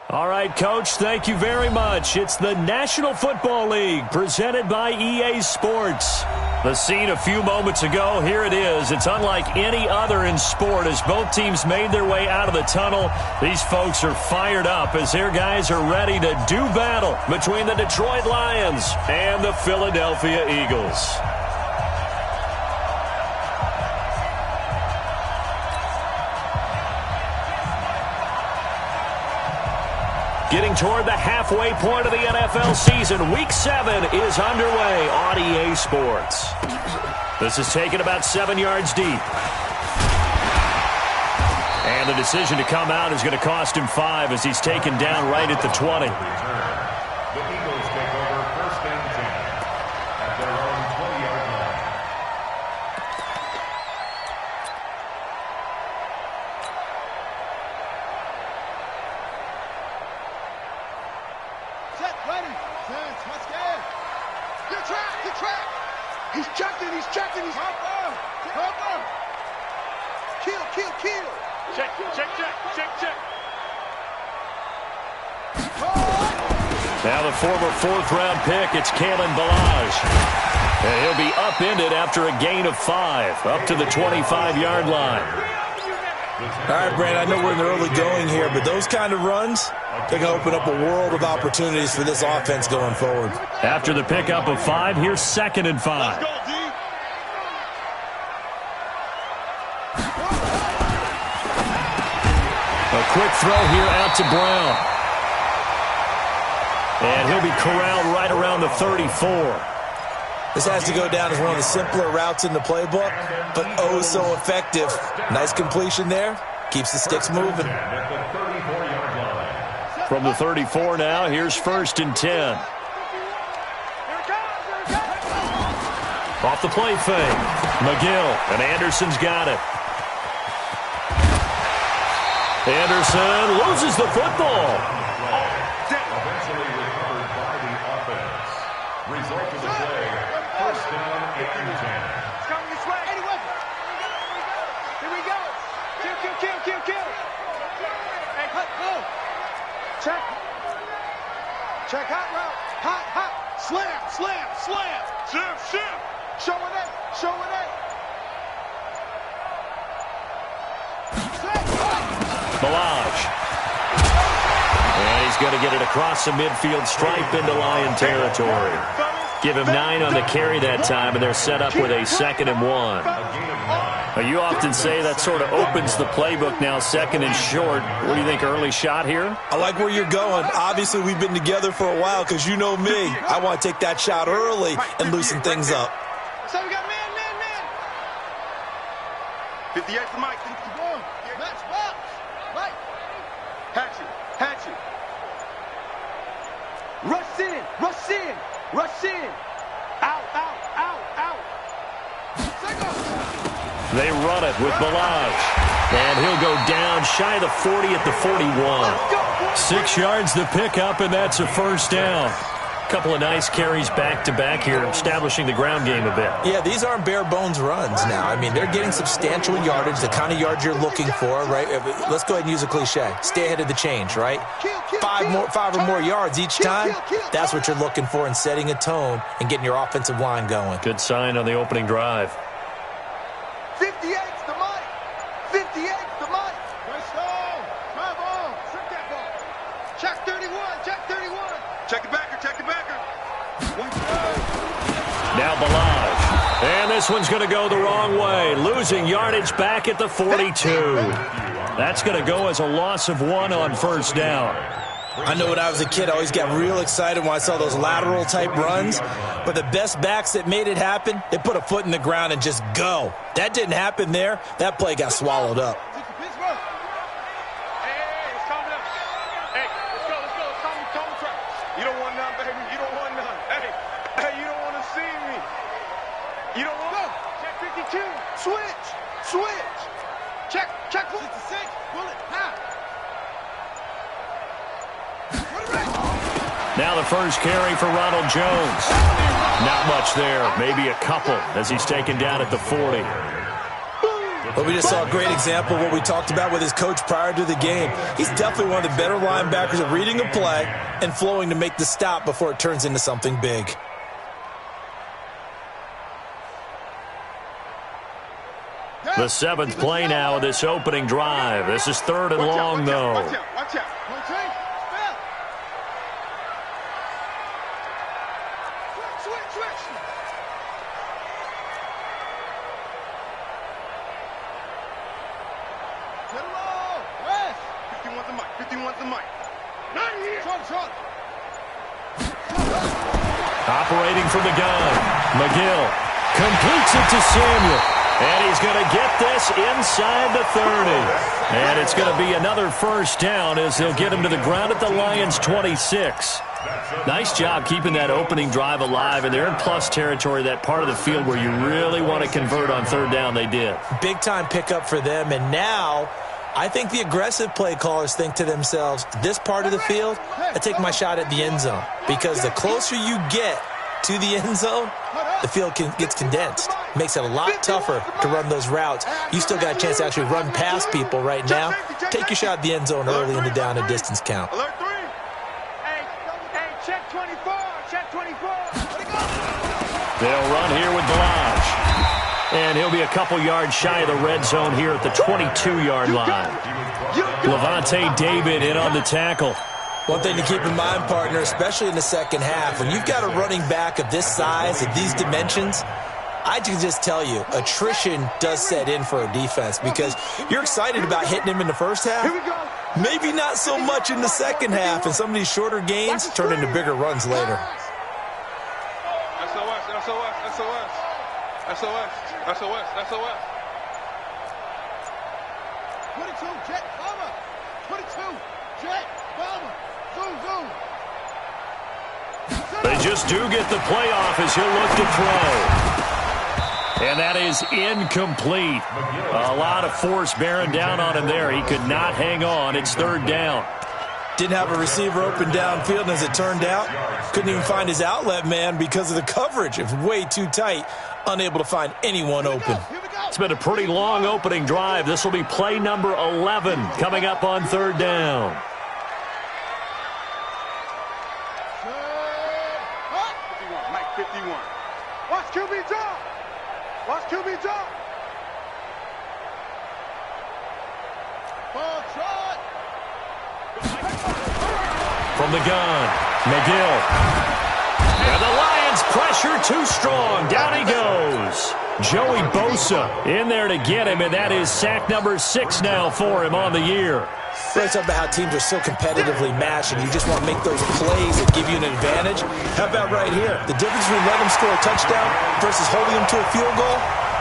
All right, Coach, thank you very much. It's the National Football League presented by EA Sports. The scene a few moments ago, here it is. It's unlike any other in sport as both teams made their way out of the tunnel. These folks are fired up as their guys are ready to do battle between the Detroit Lions and the Philadelphia Eagles. Getting toward the halfway point of the NFL season, Week 7 is underway on EA Sports. This is taken about 7 yards deep. And the decision to come out is going to cost him 5 as he's taken down right at the 20. The Eagles take over 1st and 10 at their own 20-yard line. Set, ready. Sense, let's go. Get track. He's checking, he's hopper. Kill. Check. Now the former 4th-round pick, it's Kalen Ballage. And he'll be upended after a gain of 5, up to the 25-yard line. All right, Brandon, I know we're in the early going here, but those kind of runs, they're going to open up a world of opportunities for this offense going forward. After the pickup of 5, here's 2nd and 5. Let's go, D. A quick throw here out to Brown. And he'll be corralled right around the 34. This has to go down as one of the simpler routes in the playbook, but oh so effective. Nice completion there. Keeps the sticks moving. From the 34 now, here's 1st and 10. Off the play fake. McGill, and Anderson's got it. Anderson loses the football. Eventually recovered by the offense. Result of the play, 1st down and 10. It's coming this way. Anyway. Here we go. Kill. Hey, go. Check. Hot route. Hot. Slam. Shift. Showing it. Ballage. And he's going to get it across the midfield stripe into Lion territory. Give him 9 on the carry that time, and they're set up with a 2nd and 1. Now, you often say that sort of opens the playbook now, 2nd and short. What do you think, early shot here? I like where you're going. Obviously, we've been together for a while because you know me. I want to take that shot early and loosen things up. So we got man. 58 for Mike. Match box. Mike. Hatchet. Rush in. Out. They run it with Ballage. And he'll go down shy of the 40 at the 41. 6 yards the pickup, and that's a 1st down. Couple of nice carries back-to-back here, establishing the ground game a bit. Yeah, these aren't bare-bones runs now. I mean, they're getting substantial yardage, the kind of yards you're looking for, right? Let's go ahead and use a cliche. Stay ahead of the change, right? 5 or more yards each time, that's what you're looking for in setting a tone and getting your offensive line going. Good sign on the opening drive. 58's the Mike. Let's go. Drive on. Shoot that ball. Check 31. Check the backer. Now Ballage. And this one's going to go the wrong way. Losing yardage back at the 42. That's going to go as a loss of 1 on 1st down. I know when I was a kid, I always got real excited when I saw those lateral-type runs. But the best backs that made it happen, they put a foot in the ground and just go. That didn't happen there. That play got swallowed up. You don't want none, baby. You don't want none. Hey, you don't want to see me. You don't want to. Check 52. Switch. Check 66. Bullet. Now the first carry for Ronald Jones. Not much there. Maybe a couple as he's taken down at the 40. Well, we just saw a great example of what we talked about with his coach prior to the game. He's definitely one of the better linebackers at reading a play and flowing to make the stop before it turns into something big. The seventh play now of this opening drive. This is third and long, though. Watch out, watch out. Operating from the gun, McGill completes it to Samuel. And he's going to get this inside the 30. And it's going to be another first down as they'll get him to the ground at the Lions' 26. Nice job keeping that opening drive alive, and they're in plus territory, that part of the field where you really want to convert on third down. They did. Big-time pickup for them, and now I think the aggressive play callers think to themselves, this part of the field, I take my shot at the end zone, because the closer you get to the end zone, the field gets condensed. Makes it a lot tougher to run those routes. You still got a chance to actually run past people right now. Take your shot at the end zone early in the down and distance count. Alert 3. Hey, check 24. Check 24. They'll run here with Blanche. And he'll be a couple yards shy of the red zone here at the 22-yard line. Levante David in on the tackle. One thing to keep in mind, partner, especially in the second half, when you've got a running back of this size, of these dimensions, I can just tell you, attrition does set in for a defense because you're excited about hitting him in the first half. Maybe not so much in the second half, and some of these shorter gains turn into bigger runs later. SOS, SOS, SOS. SOS, SOS, SOS. 22, jet, bomber. 22, jet, bomber. Zoom, zoom. They just do get the playoff as he'll look to throw. And that is incomplete. A lot of force bearing down on him there. He could not hang on. It's third down. Didn't have a receiver open downfield, and as it turned out, couldn't even find his outlet man because of the coverage. It was way too tight, unable to find anyone open. It's been a pretty long opening drive. This will be play number 11 coming up on third down. 51, Mike 51. Watch QB drop. Watch QB drop. Ball trot. From the gun, McGill. And the Lions pressure too strong. Down he goes. Joey Bosa in there to get him, and that is sack number 6 now for him on the year. Let's talk about how teams are so competitively matched, and you just want to make those plays that give you an advantage. How about right here? The difference between letting them score a touchdown versus holding them to a field goal,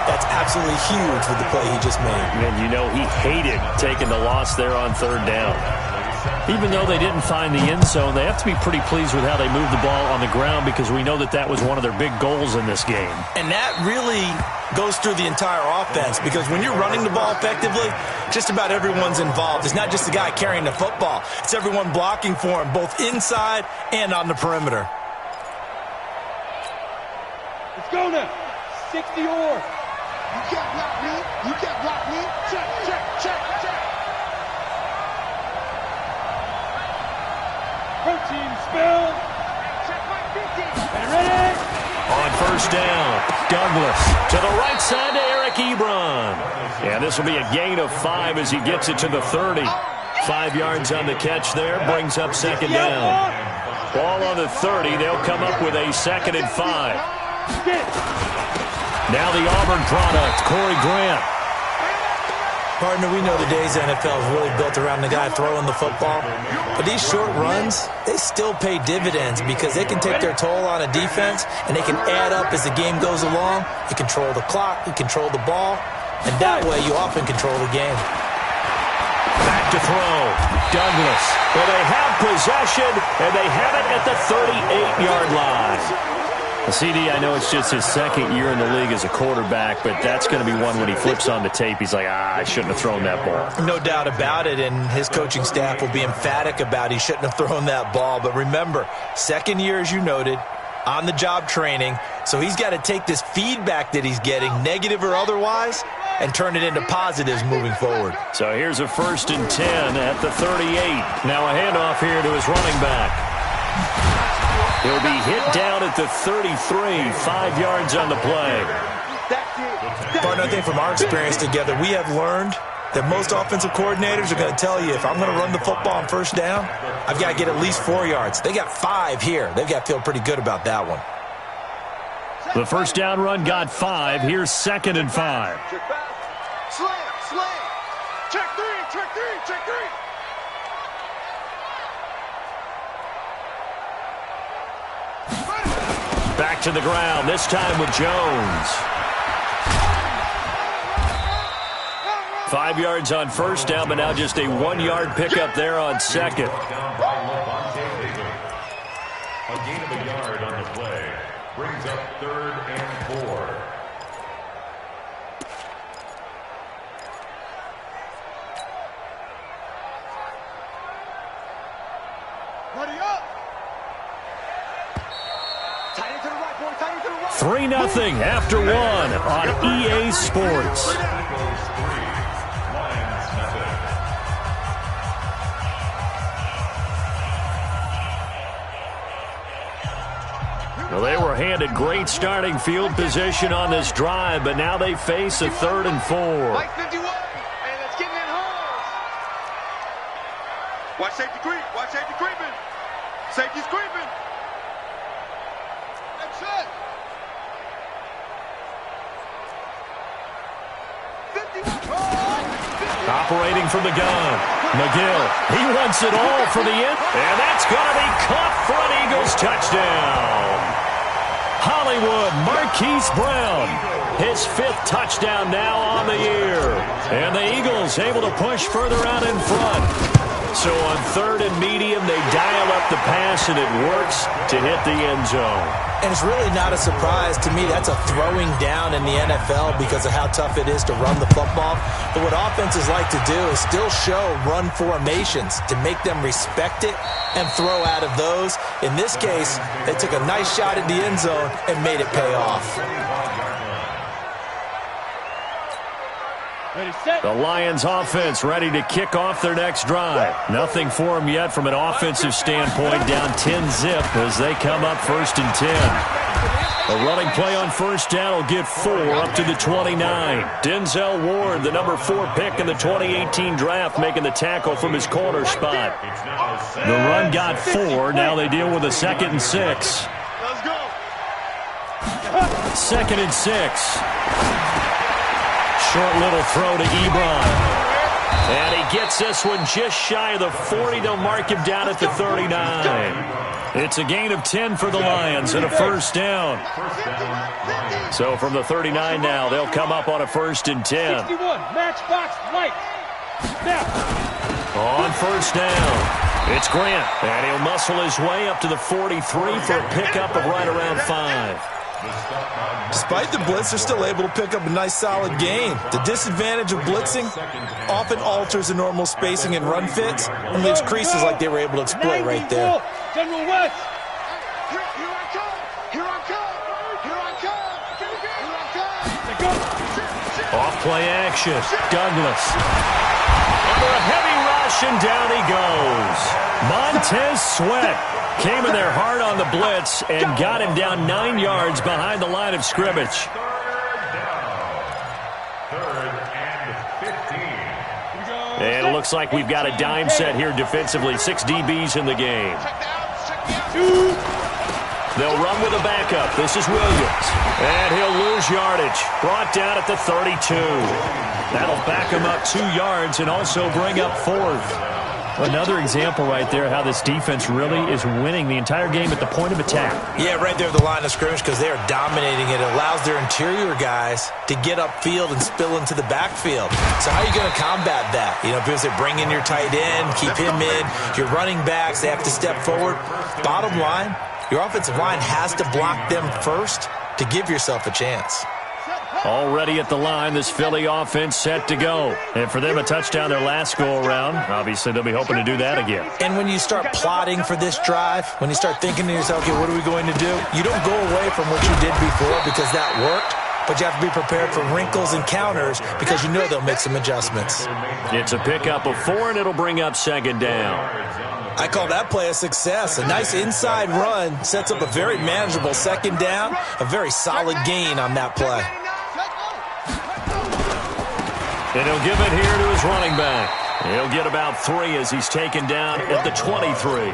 that's absolutely huge with the play he just made. And you know he hated taking the loss there on third down. Even though they didn't find the end zone, they have to be pretty pleased with how they moved the ball on the ground because we know that that was one of their big goals in this game. And that really goes through the entire offense because when you're running the ball effectively, just about everyone's involved. It's not just the guy carrying the football. It's everyone blocking for him, both inside and on the perimeter. Let's go now. 60 or. You can't block me. You can't block me. Check, check, check, check. Protein spill. Check my 50. Ready? On first down, Douglas to the right side to Eric Ebron. And this will be a gain of 5 as he gets it to the 30. 5 yards on the catch there, brings up second down. Ball on the 30, they'll come up with a 2nd and 5. Now the Auburn product, Corey Grant. Partner, we know today's NFL is really built around the guy throwing the football. But these short runs, they still pay dividends because they can take their toll on a defense and they can add up as the game goes along. You control the clock, you control the ball, and that way you often control the game. Back to throw, Douglas. Well, they have possession, and they have it at the 38-yard line. CD, I know it's just his 2nd year in the league as a quarterback, but that's going to be one when he flips on the tape. He's like, I shouldn't have thrown that ball. No doubt about it, and his coaching staff will be emphatic about he shouldn't have thrown that ball. But remember, 2nd year, as you noted, on-the-job training, so he's got to take this feedback that he's getting, negative or otherwise, and turn it into positives moving forward. So here's a 1st and 10 at the 38. Now a handoff here to his running back. He'll be hit down at the 33, 5 yards on the play. Partner, I think from our experience together, we have learned that most offensive coordinators are going to tell you, if I'm going to run the football on 1st down, I've got to get at least 4 yards. They got 5 here. They've got to feel pretty good about that one. The 1st down run got 5. Here's 2nd and 5. Slam. Check three. Back to the ground, this time with Jones. 5 yards on 1st down, but now just a 1-yard pickup there on 2nd. A gain of a yard on the play brings up 3rd and 4. Ready up. 3-0 after 1 on EA Sports. Well, they were handed great starting field position on this drive, but now they face a 3rd and 4. Mike 51, and it's getting in holes. Watch safety creeping. Safety's creeping. That's it. 51. Operating from the gun. McGill, he wants it all for the end, and that's going to be caught for an Eagles touchdown. Hollywood Marquise Brown, his 5th touchdown now on the year. And the Eagles able to push further out in front. So on 3rd and medium, they dial up the pass, and it works to hit the end zone. And it's really not a surprise to me. That's a throwing down in the NFL because of how tough it is to run the football. But what offenses like to do is still show run formations to make them respect it and throw out of those. In this case, they took a nice shot at the end zone and made it pay off. The Lions offense ready to kick off their next drive. Nothing for them yet from an offensive standpoint, down 10-zip as they come up 1st and 10. A running play on 1st down will get 4 up to the 29. Denzel Ward, the number 4 pick in the 2018 draft, making the tackle from his corner spot. The run got 4. Now they deal with a 2nd and 6. Let's go. 2nd and 6. Short little throw to Ebron. And he gets this one just shy of the 40. They'll mark him down at the 39. It's a gain of 10 for the Lions and a 1st down. So from the 39 now, they'll come up on a 1st and 10. 61, matchbox light. On 1st down, it's Grant. And he'll muscle his way up to the 43 for a pickup of right around 5. Despite the blitz, they're still able to pick up a nice solid gain. The disadvantage of blitzing often alters the normal spacing and run fits and leaves creases like they were able to exploit right there. General West. Here I come. Off play action. Douglas. Under a heavy rush, and down he goes. Montez Sweat came in there hard on the blitz and got him down 9 yards behind the line of scrimmage. 3rd and 15. And it looks like we've got a dime set here defensively. 6 DBs in the game. They'll run with a backup. This is Williams. And he'll lose yardage. Brought down at the 32. That'll back him up 2 yards and also bring up 4th. Another example right there how this defense really is winning the entire game at the point of attack. Yeah, right there at the line of scrimmage because they are dominating it. It allows their interior guys to get upfield and spill into the backfield. So how are you going to combat that? You know, because they bring in your tight end, keep him in. Your running backs, they have to step forward. Bottom line, your offensive line has to block them first to give yourself a chance. Already at the line, this Philly offense set to go. And for them, a touchdown their last go-around. Obviously, they'll be hoping to do that again. And when you start plotting for this drive, when you start thinking to yourself, okay, what are we going to do? You don't go away from what you did before because that worked. but you have to be prepared for wrinkles and counters because you know they'll make some adjustments. It's a pickup of 4, and it'll bring up second down. I call that play a success. A nice inside run sets up a very manageable second down, a very solid gain on that play. And he'll give it here to his running back. He'll get about 3 as he's taken down at the 23.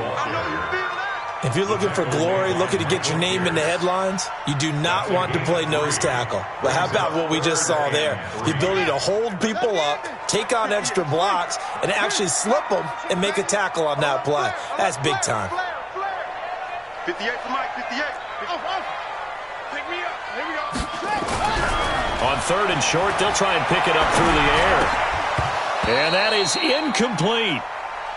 If you're looking for glory, looking to get your name in the headlines, you do not want to play nose tackle. But how about what we just saw there? The ability to hold people up, take on extra blocks, and actually slip them and make a tackle on that play. That's big time. 58 for Mike, 58. Pick me up. Here we go. On 3rd and short, they'll try and pick it up through the air. And that is incomplete.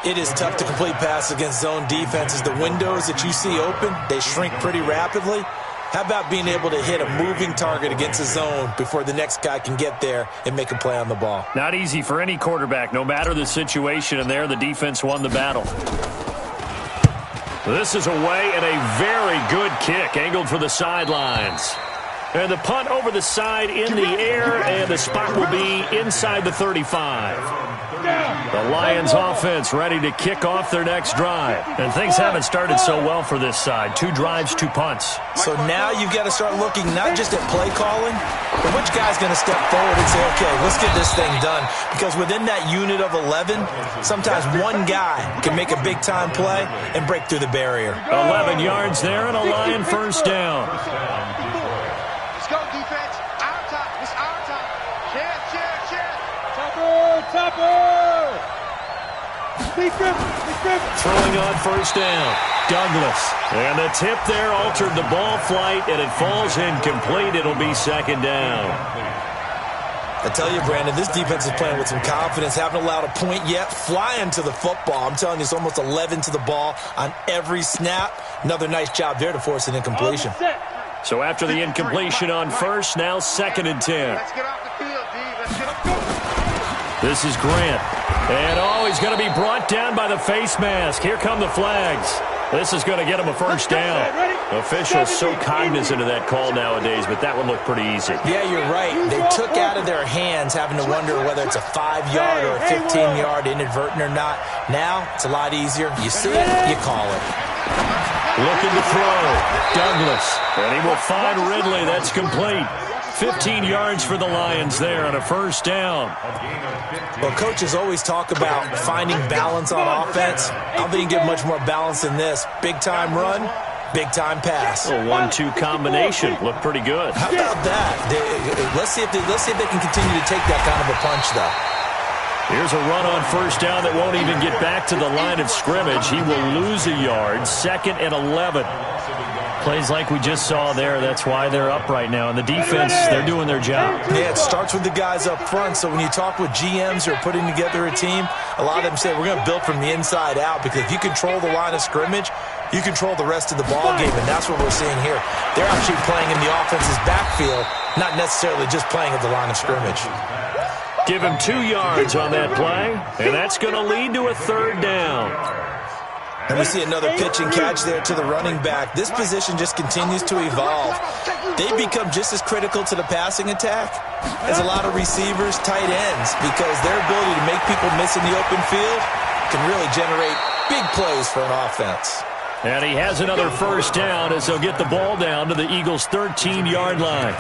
It is tough to complete passes against zone defenses. The windows that you see open, they shrink pretty rapidly. How about being able to hit a moving target against a zone before the next guy can get there and make a play on the ball? Not easy for any quarterback, no matter the situation, and there the defense won the battle. This is away and a very good kick, angled for the sidelines. And the punt over the side in the air, and the spot will be inside the 35. The Lions offense ready to kick off their next drive. And things haven't started so well for this side. 2 drives, 2 punts. So now you've got to start looking not just at play calling, but which guy's going to step forward and say, okay, let's get this thing done. Because within that unit of 11, sometimes one guy can make a big-time play and break through the barrier. 11 yards there and a Lion first down. Let's go, defense. Our time. It's our time. Cheer. Topper! Throwing on first down. Douglas. And the tip there altered the ball flight, and it falls incomplete. It'll be second down. I tell you, Brandon, this defense is playing with some confidence. Haven't allowed a point yet. Flying to the football. I'm telling you, it's almost 11 to the ball on every snap. Another nice job there to force an incompletion. So after the incompletion on first, now 2nd and 10. Let's get off the field, D. Let's get up. This is Grant. And he's going to be brought down by the face mask. Here come the flags. This is going to get him a first down. Officials so cognizant of that call nowadays, but that would look pretty easy. Yeah, you're right. They took out of their hands having to wonder whether it's a 5-yard or a 15-yard inadvertent or not. Now, it's a lot easier. You see it, you call it. Looking to throw. Douglas. And he will find Ridley. That's complete. 15 yards for the Lions there on a first down. Well, coaches always talk about finding balance on offense. I don't think you can get much more balance than this. Big-time run, big-time pass. A 1-2 combination. Looked pretty good. How about that? Let's see if they can continue to take that kind of a punch, though. Here's a run on first down that won't even get back to the line of scrimmage. He will lose a yard. 2nd and 11. Plays like we just saw there. That's why they're up right now. And the defense, they're doing their job. Yeah, it starts with the guys up front. So when you talk with GMs who are putting together a team, a lot of them say we're going to build from the inside out, because if you control the line of scrimmage, you control the rest of the ball game, and that's what we're seeing here. They're actually playing in the offense's backfield, not necessarily just playing at the line of scrimmage. Give him 2 yards on that play, and that's going to lead to a 3rd down. And we see another pitch and catch there to the running back. This position just continues to evolve. They become just as critical to the passing attack as a lot of receivers, tight ends, because their ability to make people miss in the open field can really generate big plays for an offense. And he has another first down as they'll get the ball down to the Eagles' 13-yard line.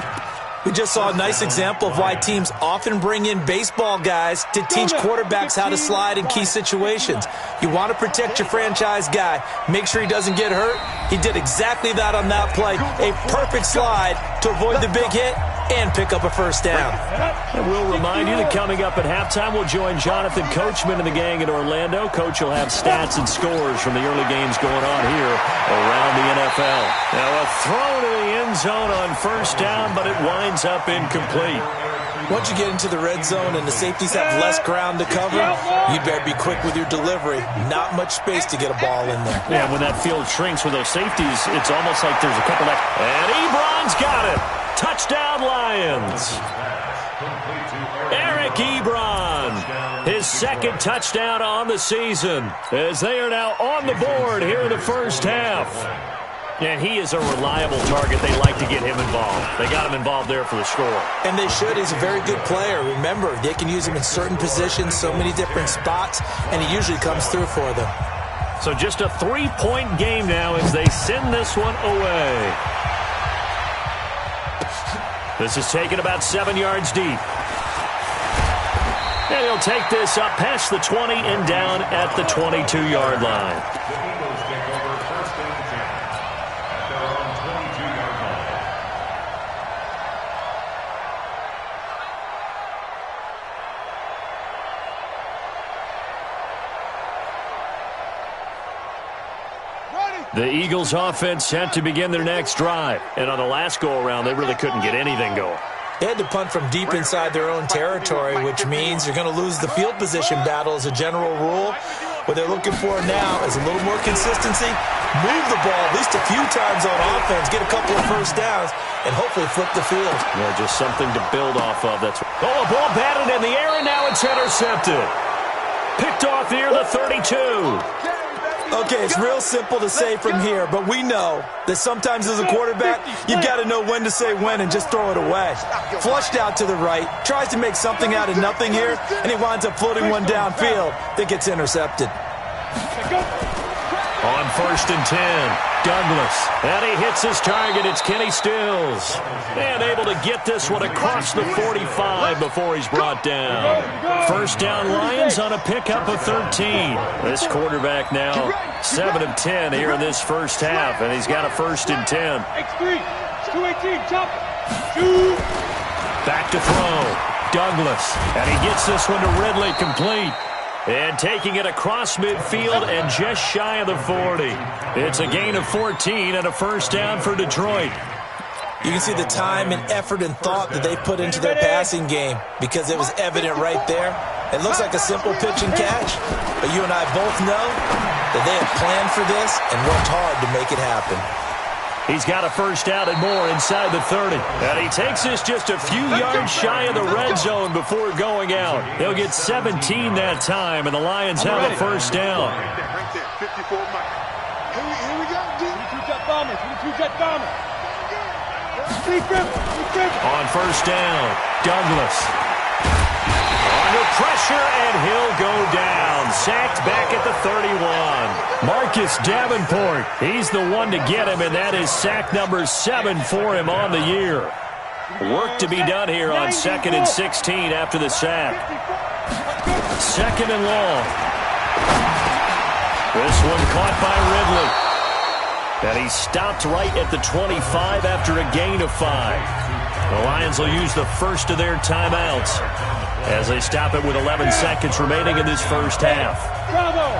We just saw a nice example of why teams often bring in baseball guys to teach quarterbacks how to slide in key situations. You want to protect your franchise guy. Make sure he doesn't get hurt. He did exactly that on that play. A perfect slide to avoid the big hit and pick up a first down. And we'll remind you that coming up at halftime, we'll join Jonathan Coachman and the gang in Orlando. Coach will have stats and scores from the early games going on here around the NFL. Now a throw to the end zone on first down, but it winds up incomplete. Once you get into the red zone and the safeties have less ground to cover, you better be quick with your delivery. Not much space to get a ball in there. Yeah, when that field shrinks with those safeties, it's almost like there's a couple that... And Ebron's got it. Touchdown, Lions. Eric Ebron, his 2nd touchdown on the season, as they are now on the board here in the first half. And he is a reliable target. They like to get him involved. They got him involved there for the score. And they should. He's a very good player. Remember, they can use him in certain positions, so many different spots, and he usually comes through for them. So just a 3-point game now as they send this one away. This is taken about 7 yards deep. And he'll take this up past the 20 and down at the 22-yard line. The Eagles take over 1st and 10 at their own 22-yard line. The Eagles offense set to begin their next drive. And on the last go-around, they really couldn't get anything going. They had to punt from deep inside their own territory, which means you're going to lose the field position battle as a general rule. What they're looking for now is a little more consistency, move the ball at least a few times on offense, get a couple of first downs, and hopefully flip the field. Yeah, just something to build off of. That's a ball batted in the air, and now it's intercepted. Picked off near the 32. Okay, it's real simple to say from here, but we know that sometimes as a quarterback, you've got to know when to say when and just throw it away. Flushed out to the right, tries to make something out of nothing here, and he winds up floating one downfield that gets intercepted. On 1st and 10, Douglas. And he hits his target. It's Kenny Stills. And able to get this one across the 45 before he's brought down. First down Lions on a pickup of 13. This quarterback now 7 of 10 here in this first half. And he's got a 1st and 10. X3, 218, chop, shoot. Back to throw. Douglas. And he gets this one to Ridley, complete. And taking it across midfield and just shy of the 40. It's a gain of 14 and a first down for Detroit. You can see the time and effort and thought that they put into their passing game because it was evident right there. It looks like a simple pitch and catch, but you and I both know that they have planned for this and worked hard to make it happen. He's got a first down and more inside the 30. And he takes this just a few yards shy of the red zone before going out. He'll get 17 that time, and the Lions have a first down. Right there, 54 miles. Here we go, D. 22 jet bomber, 22 jet bomber. 350. On first down, Douglas. Under pressure, and he'll go down. Sacked back at the 31. Marcus Davenport, he's the one to get him, and that is sack number 7 for him on the year. Work to be done here on 2nd and 16 after the sack. 2nd and long. This one caught by Ridley. And he stopped right at the 25 after a gain of 5. The Lions will use the first of their timeouts as they stop it with 11 seconds remaining in this first half. Bravo.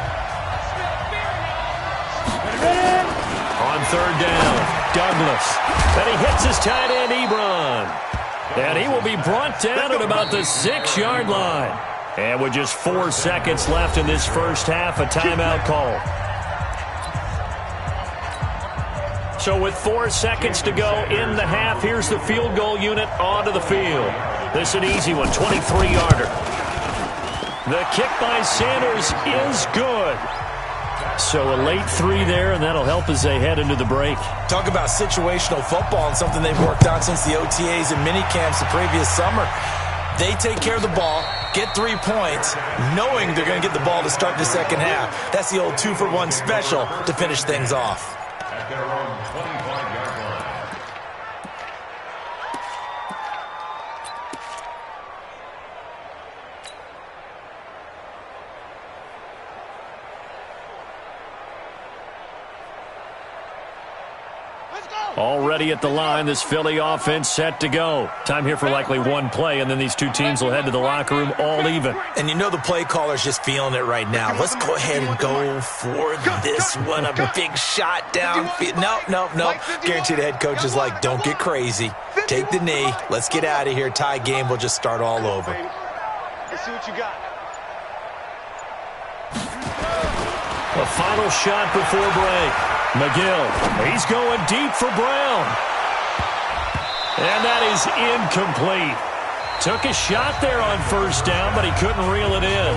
On 3rd down, Douglas. And he hits his tight end, Ebron. And he will be brought down at about the 6-yard line. And with just 4 seconds left in this first half, a timeout call. So with 4 seconds to go in the half, here's the field goal unit onto the field. This is an easy one, 23-yarder. The kick by Sanders is good. So a late 3 there, and that'll help as they head into the break. Talk about situational football and something they've worked on since the OTAs and minicamps the previous summer. They take care of the ball, get 3 points, knowing they're going to get the ball to start the second half. That's the old 2-for-1 special to finish things off. At their own 25-yard line. Already at the line, this Philly offense set to go. Time here for likely one play, and then these two teams will head to the locker room all even. And you know the play caller's just feeling it right now. Let's go ahead and go for this one. A big shot downfield. No. Guaranteed the head coach is like, don't get crazy. Take the knee. Let's get out of here. Tie game. We'll just start all over. Let's see what you got. A final shot before break. McGill, he's going deep for Brown. And that is incomplete. Took a shot there on first down, but he couldn't reel it in.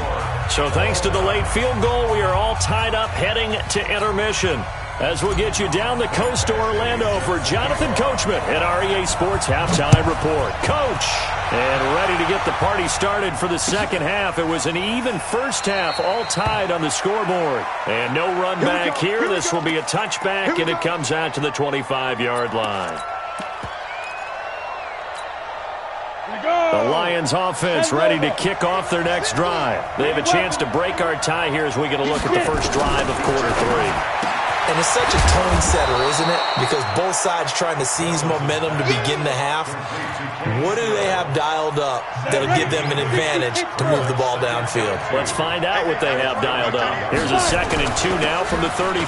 So thanks to the late field goal, we are all tied up heading to intermission. as we'll get you down the coast to Orlando for Jonathan Coachman at our EA Sports Halftime Report. Coach, and ready to get the party started for the second half. It was an even first half, all tied on the scoreboard. And no run back here. This will be a touchback, and it comes out to the 25-yard line. The Lions offense ready to kick off their next drive. They have a chance to break our tie here as we get a look at the first drive of quarter 3. And it's such a tone setter, isn't it? Because both sides trying to seize momentum to begin the half. What do they have dialed up that'll give them an advantage to move the ball downfield? Let's find out what they have dialed up. Here's a 2nd and 2 now from the 33.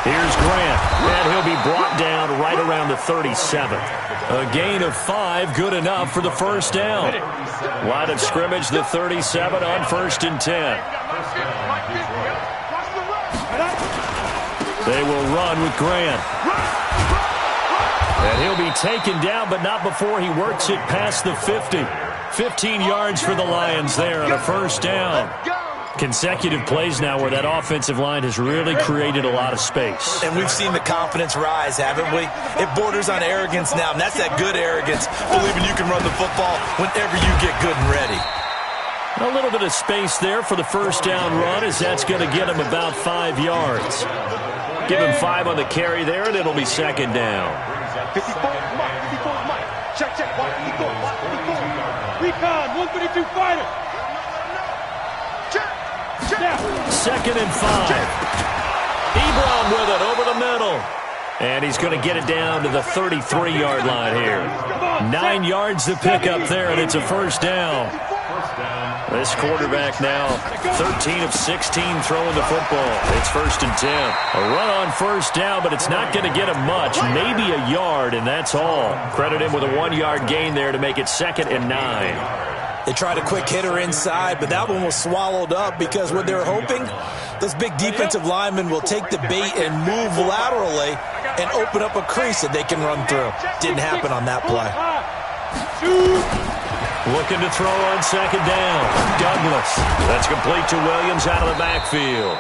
Here's Grant, and he'll be brought down right around the 37. A gain of 5, good enough for the first down. Line of scrimmage, the 37 on 1st and 10. They will run with Grant. And he'll be taken down, but not before he works it past the 50. 15 yards for the Lions there on a first down. Consecutive plays now where that offensive line has really created a lot of space. And we've seen the confidence rise, haven't we? It borders on arrogance now, and that's that good arrogance, believing you can run the football whenever you get good and ready. A little bit of space there for the first down run, as that's going to get him about 5 yards. Give him 5 on the carry there, and it'll be 2nd down. 54, Mike. Check. Watch 54. Recon, 132 fighter. Check. 2nd and 5. Ebron with it over the middle. And he's going to get it down to the 33-yard line here. 9 yards to pick up there, and it's a first down. This quarterback now 13 of 16 throwing the football. It's 1st and 10. A run on first down, but it's not going to get him much. Maybe a yard, and that's all. Credit him with a 1-yard gain there to make it 2nd and 9. They tried a quick hitter inside, but that one was swallowed up because what they're hoping, those big defensive linemen will take the bait and move laterally and open up a crease that they can run through. Didn't happen on that play. Looking to throw on 2nd down. Douglas. That's complete to Williams out of the backfield.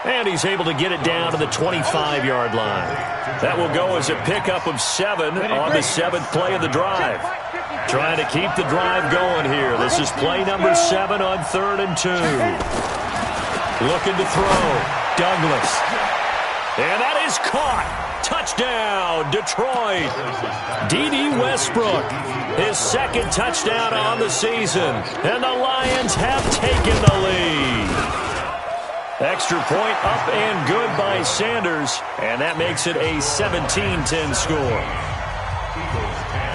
And he's able to get it down to the 25-yard line. That will go as a pickup of 7 on the 7th play of the drive. Trying to keep the drive going here. This is play number 7 on 3rd and 2. Looking to throw. Douglas. And that is caught. Touchdown, Detroit. D.D. Westbrook, his 2nd touchdown on the season. And the Lions have taken the lead. Extra point up and good by Sanders. And that makes it a 17-10 score.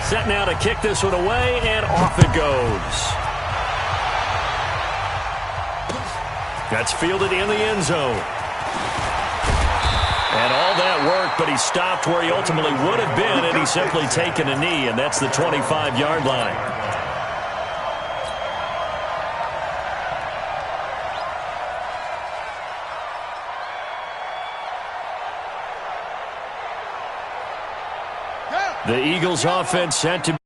Set now to kick this one away, and off it goes. That's fielded in the end zone. And all that work, but he stopped where he ultimately would have been, and he's simply taken a knee, and that's the 25-yard line. The Eagles offense sent to...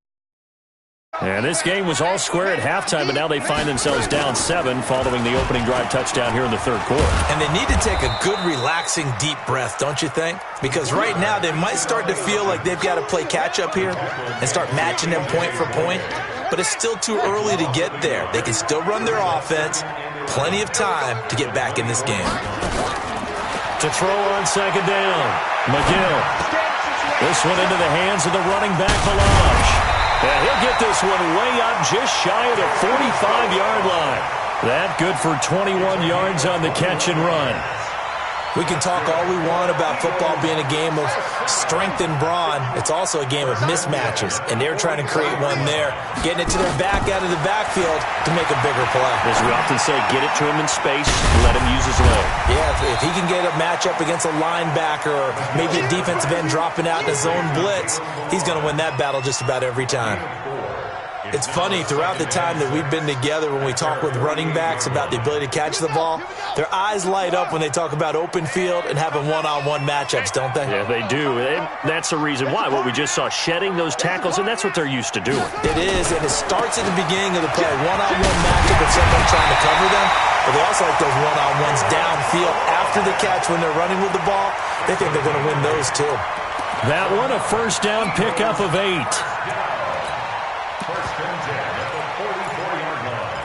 And this game was all square at halftime, but now they find themselves down 7 following the opening drive touchdown here in the 3rd quarter. And they need to take a good, relaxing, deep breath, don't you think? Because right now they might start to feel like they've got to play catch-up here and start matching them point for point. But it's still too early to get there. They can still run their offense. Plenty of time to get back in this game. To throw on 2nd down, McGill. This one into the hands of the running back, Balaj. And he'll get this one way up just shy of the 45-yard line. That good for 21 yards on the catch and run. We can talk all we want about football being a game of strength and brawn. It's also a game of mismatches, and they're trying to create one there, getting it to their back out of the backfield to make a bigger play. As we often say, get it to him in space, let him use his leg. Yeah, if he can get a matchup against a linebacker or maybe a defensive end dropping out in a zone blitz, he's going to win that battle just about every time. It's funny, throughout the time that we've been together, when we talk with running backs about the ability to catch the ball, their eyes light up when they talk about open field and having one-on-one matchups, don't they? Yeah, they do. And that's the reason why. What we just saw, shedding those tackles, and that's what they're used to doing. It is, and it starts at the beginning of the play. One-on-one matchup with someone trying to cover them, but they also like those one-on-ones downfield after the catch when they're running with the ball. They think they're going to win those, too. That one, a first down pickup of 8. First and 10 at the 44-yard line.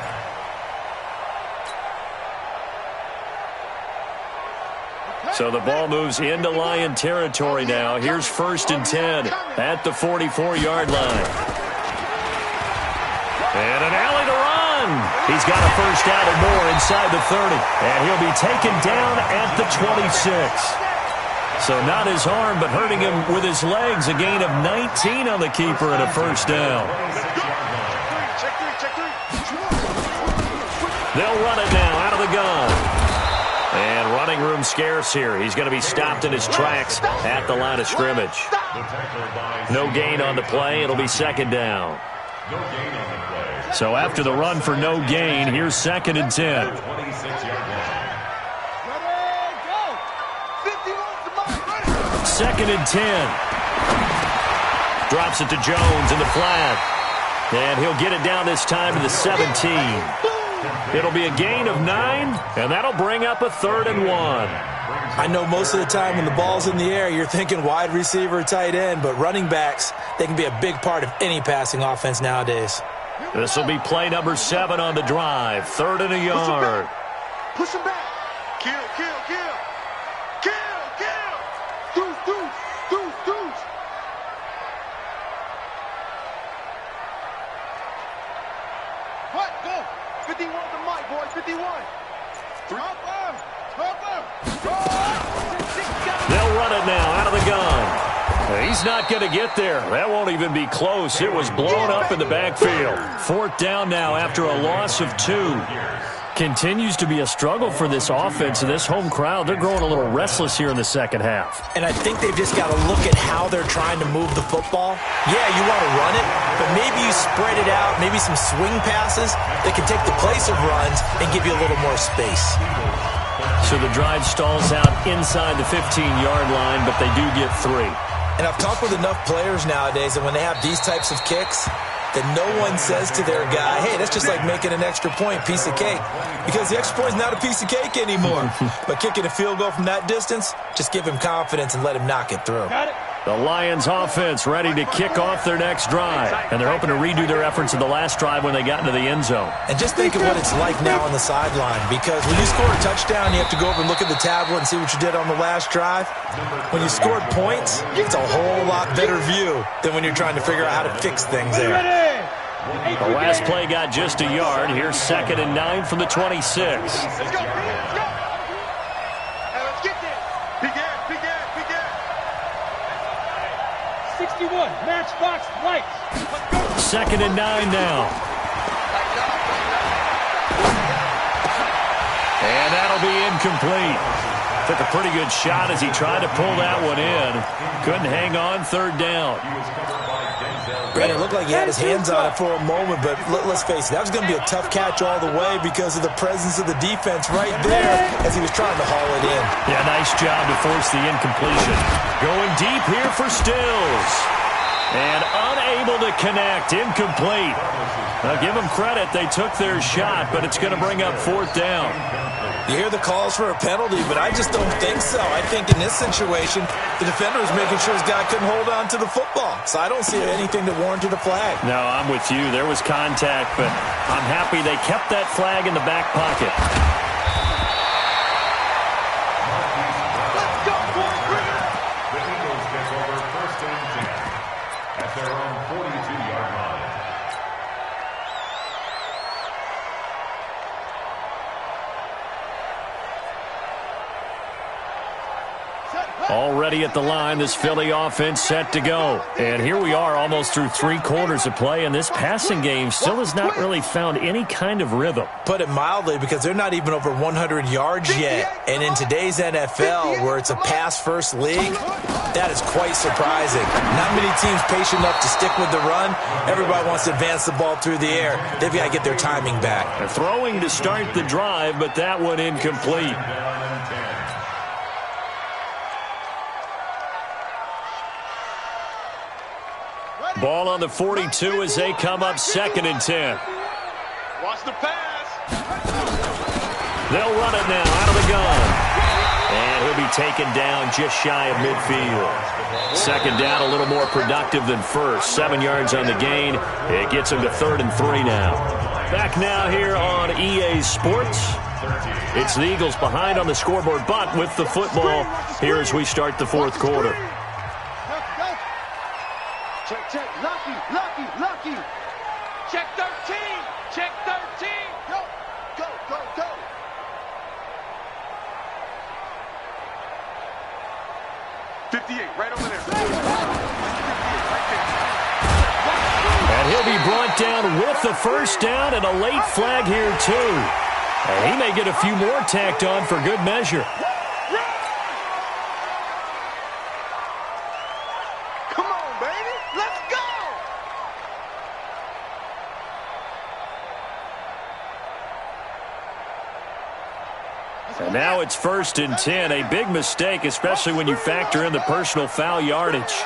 So the ball moves into Lion territory now. Here's first and 10 at the 44-yard line. And an alley to run. He's got a first down and more inside the 30. And he'll be taken down at the 26. So not his arm, but hurting him with his legs. A gain of 19 on the keeper and a first down. They'll run it now out of the gun. And running room scarce here. He's going to be stopped in his tracks at the line of scrimmage. No gain on the play. It'll be second down. So after the run for no gain, here's second and 10. Second and 10. Drops it to Jones in the flat. And he'll get it down this time to the 17. It'll be a gain of 9, and that'll bring up a third and 1. I know most of the time when the ball's in the air, you're thinking wide receiver, tight end, but running backs, they can be a big part of any passing offense nowadays. This will be play number 7 on the drive. Third and a yard. Push him back. Kill, kill, kill. Kill, kill. Deuce, deuce, deuce, deuce. What? Go. 51 to Mike, boy. 51. They'll run it now out of the gun. He's not going to get there. That won't even be close. It was blown up in the backfield. Fourth down now after a loss of 2. Continues to be a struggle for this offense and this home crowd. They're growing a little restless here in the second half. And I think they've just got to look at how they're trying to move the football. Yeah, you want to run it, but maybe you spread it out, maybe some swing passes that can take the place of runs and give you a little more space. So the drive stalls out inside the 15-yard line, but they do get 3. And I've talked with enough players nowadays that when they have these types of kicks, that no one says to their guy, hey, that's just like making an extra point, piece of cake. Because the extra point is not a piece of cake anymore. But kicking a field goal from that distance, just give him confidence and let him knock it through. The Lions offense ready to kick off their next drive. And they're hoping to redo their efforts in the last drive when they got into the end zone. And just think of what it's like now on the sideline. Because when you score a touchdown, you have to go over and look at the tablet and see what you did on the last drive. When you scored points, it's a whole lot better view than when you're trying to figure out how to fix things there. The last play got just a yard. Here's second and 9 from the 26. Let's go, let's go. Hey, let's get there. Begin. 61, matchbox lights. Second and 9 now. And that'll be incomplete. Took a pretty good shot as he tried to pull that one in. Couldn't hang on, third down. Brandon, it looked like he had his hands on it for a moment, but let's face it, that was going to be a tough catch all the way because of the presence of the defense right there as he was trying to haul it in. Yeah, nice job to force the incompletion. Going deep here for Stills. And unable to connect, incomplete. Now, give them credit, they took their shot, but it's going to bring up fourth down. You hear the calls for a penalty, but I just don't think so. I think in this situation, the defender was making sure his guy couldn't hold on to the football. So I don't see anything that warranted a flag. No, I'm with you. There was contact, but I'm happy they kept that flag in the back pocket. Let's go, boys. Bring it. The Eagles take over first and 10 at their own 42-yard line. ready at the line. This Philly offense set to go. And here we are almost through 3 quarters of play, and this passing game still has not really found any kind of rhythm. Put it mildly, because they're not even over 100 yards yet. And in today's NFL, where it's a pass-first league, that is quite surprising. Not many teams patient enough to stick with the run. Everybody wants to advance the ball through the air. They've got to get their timing back. They're throwing to start the drive, but that one incomplete. Ball on the 42 as they come up 2nd and 10. Watch the pass. They'll run it now out of the gun. And he'll be taken down just shy of midfield. 2nd down, a little more productive than first. 7 yards on the gain. It gets him to 3rd and 3 now. Back now here on EA Sports. It's the Eagles behind on the scoreboard, but with the football here as we start the 4th quarter. Check, check, lucky, lucky, lucky. Check 13. Check 13. Go, go, go, go. Right over there. And he'll be brought down with the 1st down and a late flag here too. And he may get a few more tacked on for good measure. Come on, baby. Let's go. And now it's 1st and 10. A big mistake, especially when you factor in the personal foul yardage.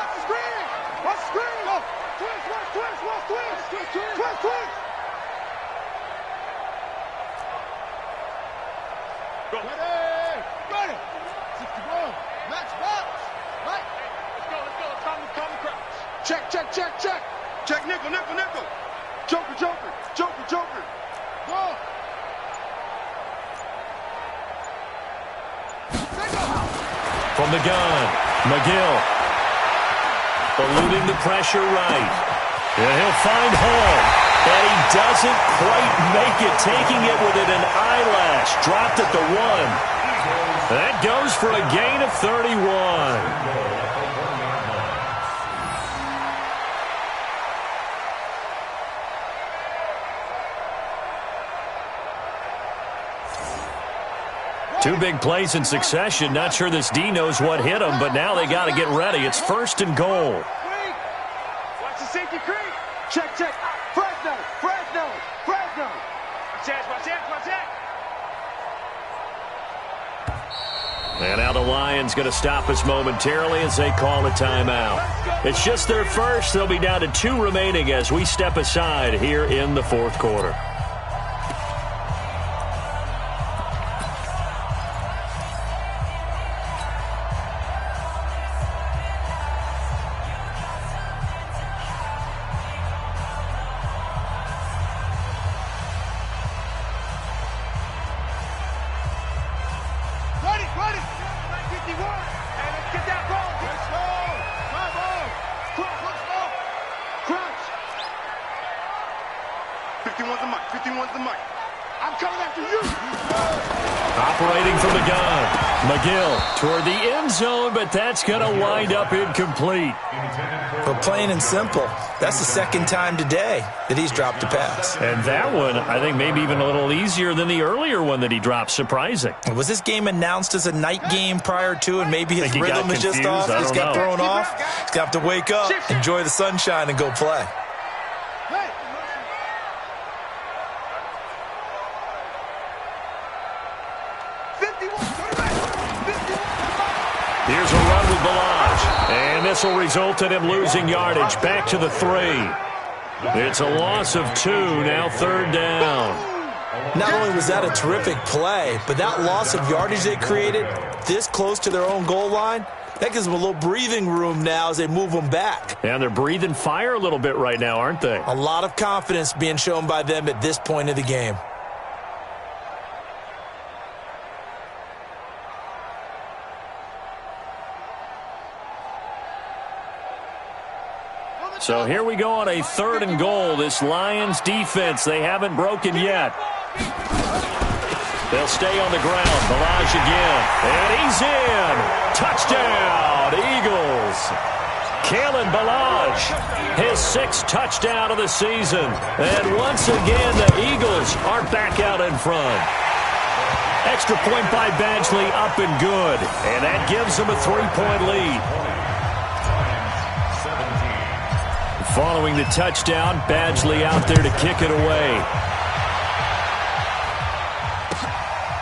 Check, check, check, check. Check nickel, nickel, nickel. Joker, joker, joker, joker. Go. From the gun, McGill. Eluding the pressure right. And he'll find Hall. And he doesn't quite make it, taking it within an eyelash. Dropped at the 1. That goes for a gain of 31. Two big plays in succession. Not sure this D knows what hit him, but now they got to get ready. It's 1st and goal. Watch the safety creep. Check, check. Fresno, Fresno, Fresno. Watch that, watch that, watch that. And now the Lions going to stop us momentarily as they call a timeout. It's just their first. They'll be down to 2 remaining as we step aside here in the 4th quarter. Operating from the gun. McGill toward the end zone, but that's going to wind up incomplete. But plain and simple, that's the 2nd time today that he's dropped a pass. And that one, I think, maybe even a little easier than the earlier one that he dropped. Surprising. Was this game announced as a night game prior to, and maybe his rhythm is just off? He's got thrown off. He's going to have to wake up, enjoy the sunshine, and go play. Here's a run with Balaj. And this will result in him losing yardage. Back to the 3. It's a loss of 2. Now 3rd down. Not only was that a terrific play, but that loss of yardage they created this close to their own goal line, that gives them a little breathing room now as they move them back. And they're breathing fire a little bit right now, aren't they? A lot of confidence being shown by them at this point of the game. So here we go on a 3rd and goal. This Lions defense, they haven't broken yet. They'll stay on the ground. Balaj again. And he's in. Touchdown, Eagles. Kalen Balaj, his 6th touchdown of the season. And once again, the Eagles are back out in front. Extra point by Badgley, up and good. And that gives them a 3-point lead. Following the touchdown, Badgley out there to kick it away.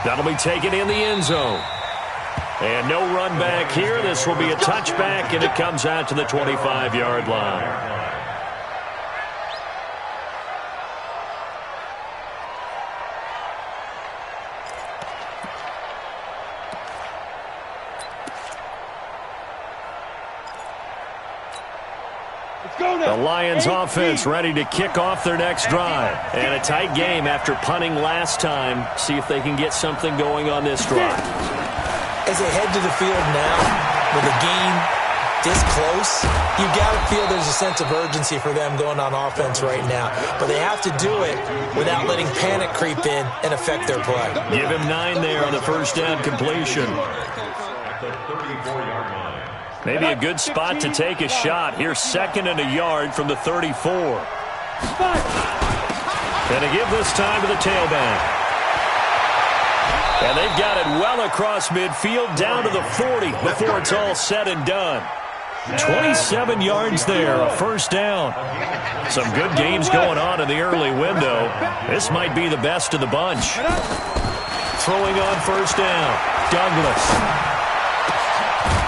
That'll be taken in the end zone. And no run back here. This will be a touchback, and it comes out to the 25-yard line. The Lions offense ready to kick off their next drive. And a tight game after punting last time. See if they can get something going on this drive. As they head to the field now, with the game this close, you've got to feel there's a sense of urgency for them going on offense right now. But they have to do it without letting panic creep in and affect their play. Give him 9 there on the first down completion. At the 34-yard line. Maybe a good spot to take a shot. Here's 2nd and a yard from the 34. And to give this time to the tailback. And they've got it well across midfield down to the 40 before it's all said and done. 27 yards there, a first down. Some good games going on in the early window. This might be the best of the bunch. Throwing on first down, Douglas.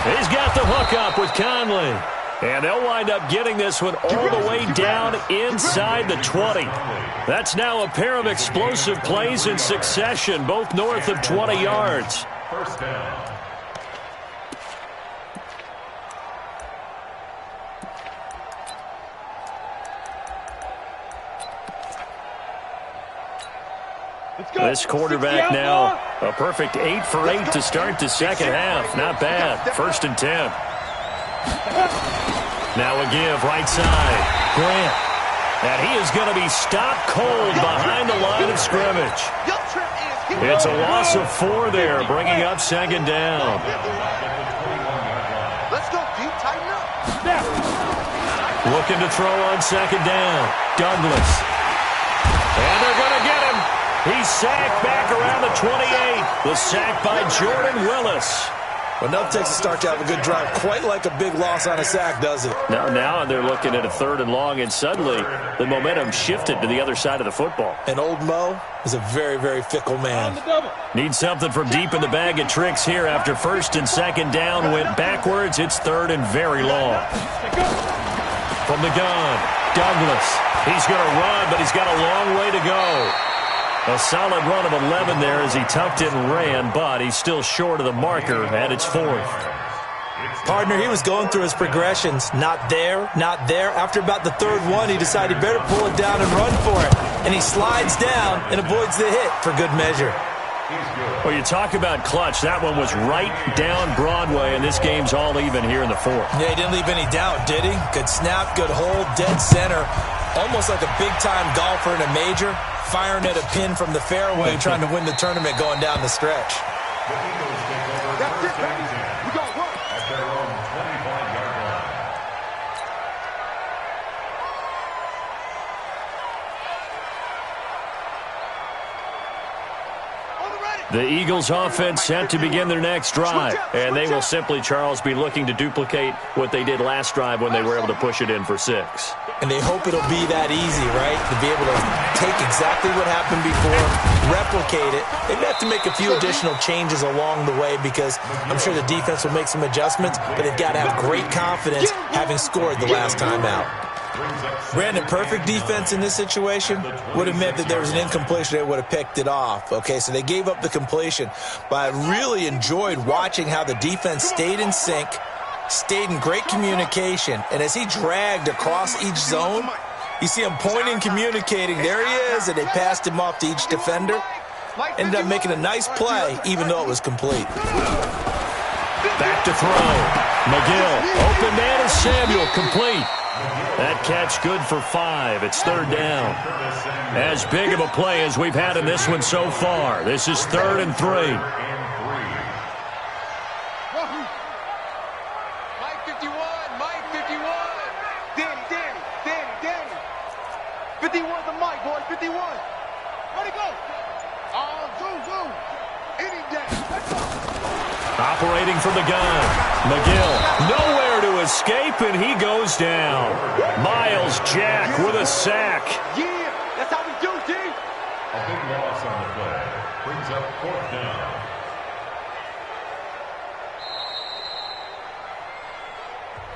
He's got the hook up with Conley. And they'll wind up getting this one all the way down inside the 20. That's now a pair of explosive plays in succession, both north of 20 yards. First down. This quarterback now, a perfect 8 for 8 to start the second half. Not bad. 1st and 10. Now a give right side. Grant. And he is going to be stopped cold behind the line of scrimmage. It's a loss of 4 there, bringing up 2nd down. Let's go deep, tighten up. Looking to throw on 2nd down. Douglas. And they're going to get him. He's sacked back around the 28. The sack by Jordan Willis. Well, enough takes a start to have a good drive. Quite like a big loss on a sack, does it? Now they're looking at a 3rd and long, and suddenly the momentum shifted to the other side of the football. And old Mo is a very, very fickle man. Need something from deep in the bag of tricks here after 1st and 2nd down went backwards. It's 3rd and very long. From the gun, Douglas. He's going to run, but he's got a long way to go. A solid run of 11 there as he tucked it and ran, but he's still short of the marker, and it's 4th. Partner, he was going through his progressions. Not there, not there. After about the 3rd one, he decided he better pull it down and run for it. And he slides down and avoids the hit for good measure. Well, you talk about clutch. That one was right down Broadway, and this game's all even here in the 4th. Yeah, he didn't leave any doubt, did he? Good snap, good hold, dead center. Almost like a big-time golfer in a major, firing at a pin from the fairway, trying to win the tournament going down the stretch. The Eagles take over That's it, first baby. and 10 We got work. at their own 25-yard line. The Eagles offense set to begin their next drive, and they will simply, Charles, be looking to duplicate what they did last drive when they were able to push it in for 6. And they hope it'll be that easy, right? To be able to take exactly what happened before, replicate it. They may have to make a few additional changes along the way because I'm sure the defense will make some adjustments, but they've got to have great confidence having scored the last time out. Brandon, perfect defense in this situation would have meant that there was an incompletion. They would have picked it off. Okay, so they gave up the completion. But I really enjoyed watching how the defense stayed in sync, stayed in great communication. And as he dragged across each zone, you see him pointing, communicating. There he is, and they passed him off to each defender. Ended up making a nice play, even though it was complete. Back to throw. McGill. Open man is Samuel. Complete. That catch good for 5. It's third down. As big of a play as we've had in this one so far. This is 3rd and 3. Mike 51, Mike 51. Danny. 51's the Mike, boy, 51. Where'd he go? Oh, zoom. Any day. Let's go. Operating from the gun. McGill nowhere to escape, and he goes down. Miles Jack with a sack. Yeah, that's how we do, D. A big loss on the play. Brings up 4th down.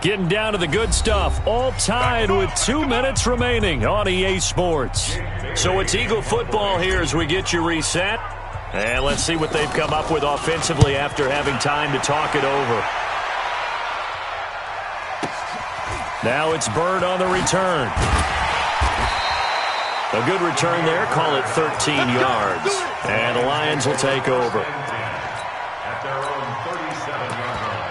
Getting down to the good stuff. All tied with 2 minutes remaining on EA Sports. So it's Eagle football here as we get you reset. And let's see what they've come up with offensively after having time to talk it over. Now it's Bird on the return. A good return there. Call it 13 yards. And the Lions will take over. At their own 37-yard line.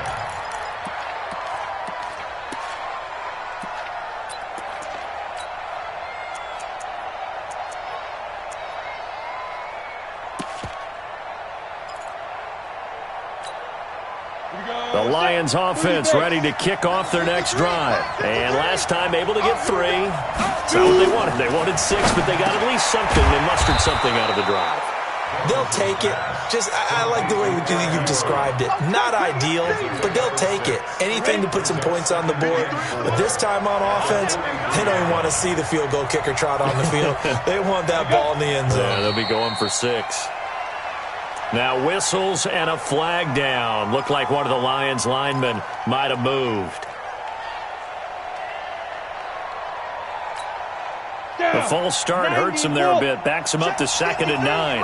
The Lions offense ready to kick off their next drive. And last time able to get 3. That's not what they wanted. They wanted 6, but they got at least something. They mustered something out of the drive. They'll take it. I like the way you've described it. Not ideal, but they'll take it. Anything to put some points on the board. But this time on offense, they don't even want to see the field goal kicker trot on the field. They want that ball in the end zone. Yeah, they'll be going for 6. Now whistles and a flag down. Looked like one of the Lions linemen might have moved. The false start hurts him there a bit. Backs him up to 2nd and 9.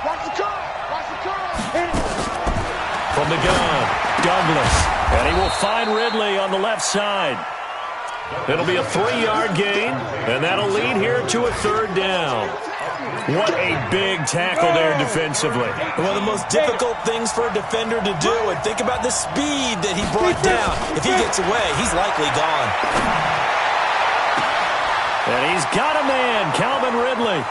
Watch the car. From the gun, Douglas. And he will find Ridley on the left side. It'll be a 3-yard gain, and that'll lead here to a 3rd down. What a big tackle there defensively. One of the most difficult things for a defender to do. And think about the speed that he brought down. If he gets away, he's likely gone. And he's got a man, Calvin Ridley.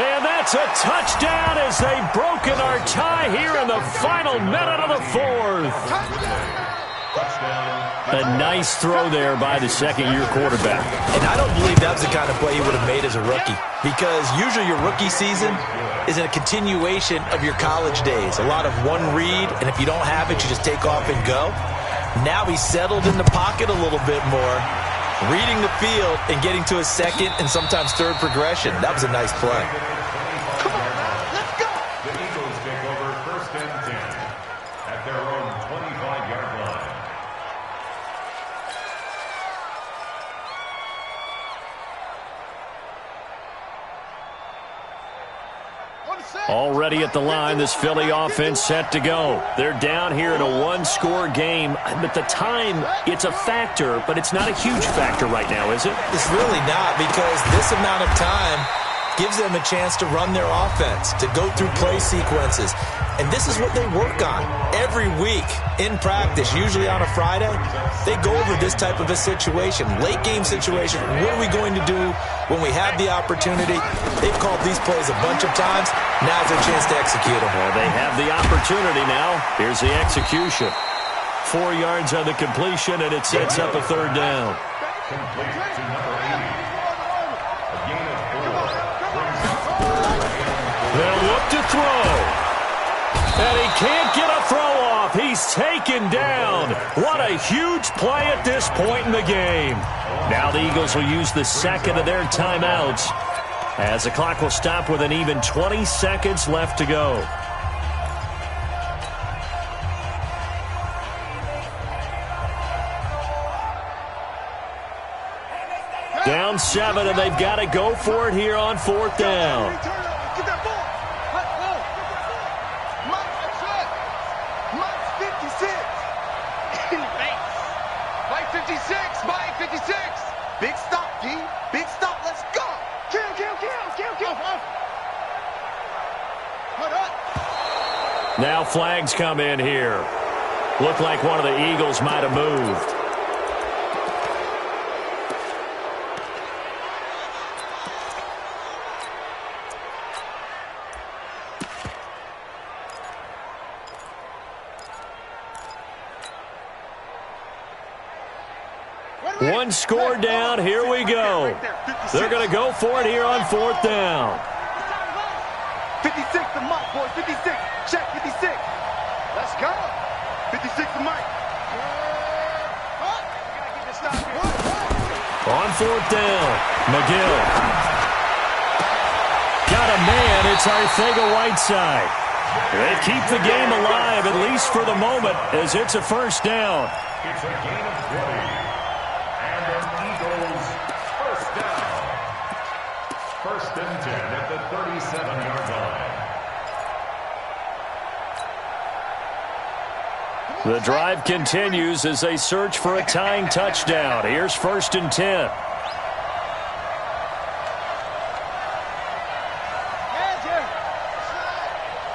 And that's a touchdown as they've broken our tie here in the final minute of the 4th. A nice throw there by the second-year quarterback. And I don't believe that was the kind of play he would have made as a rookie, because usually your rookie season is a continuation of your college days. A lot of one read, and if you don't have it, you just take off and go. Now he's settled in the pocket a little bit more, reading the field and getting to a 2nd and sometimes 3rd progression. That was a nice play. The Eagles take over 1st and 10 at their own 25-yard line. Already at the line, this Philly offense set to go. They're down here in a 1-score game. But the time, it's a factor, but it's not a huge factor right now, is it? It's really not, because this amount of time gives them a chance to run their offense, to go through play sequences. And this is what they work on every week in practice, usually on a Friday. They go over this type of a situation, late game situation. What are we going to do when we have the opportunity? They've called these plays a bunch of times. Now's their chance to execute them. Well, they have the opportunity now. Here's the execution. 4 yards on the completion, and it sets up a 3rd down. Complete to number 80. A gain of 4. They'll look to throw. And he can't get a throw off. He's taken down. What a huge play at this point in the game. Now the Eagles will use the 2nd of their timeouts as the clock will stop with an even 20 seconds left to go. Down 7, and they've got to go for it here on 4th down. Get that ball. Mike 56, Mike 56. Big stop, D. Big stop. Let's go. Kill. Now flags come in here. Looked like one of the Eagles might have moved. One score down. Here we go. They're going to go for it here on 4th down. 56 to Mike, boys. 56. Check 56. Let's go. 56 to Mike. On 4th down, McGill. Got a man. It's Arcega-Whiteside. They keep the game alive, at least for the moment, as it's a 1st down. It's a gain of 20. And an Eagles 1st down. 1st and 10 at the 37-yard line. The drive continues as they search for a tying touchdown. Here's 1st and 10.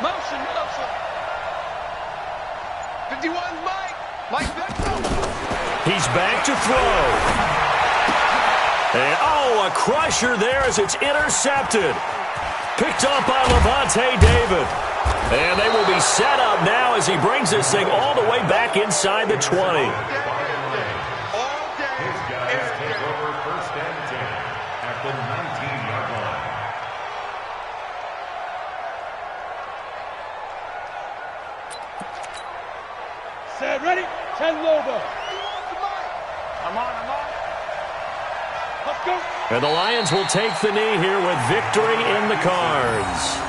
Motion. 51, Mike. Mike back. He's back to throw. And, a crusher there as it's intercepted. Picked up by Levante David. And they will be set up now as he brings this thing all the way back inside the 20. His guys take over 1st and 10 at the 19-yard line. Set, ready? 10 Lobo. I'm on. Let's go. And the Lions will take the knee here with victory in the cards.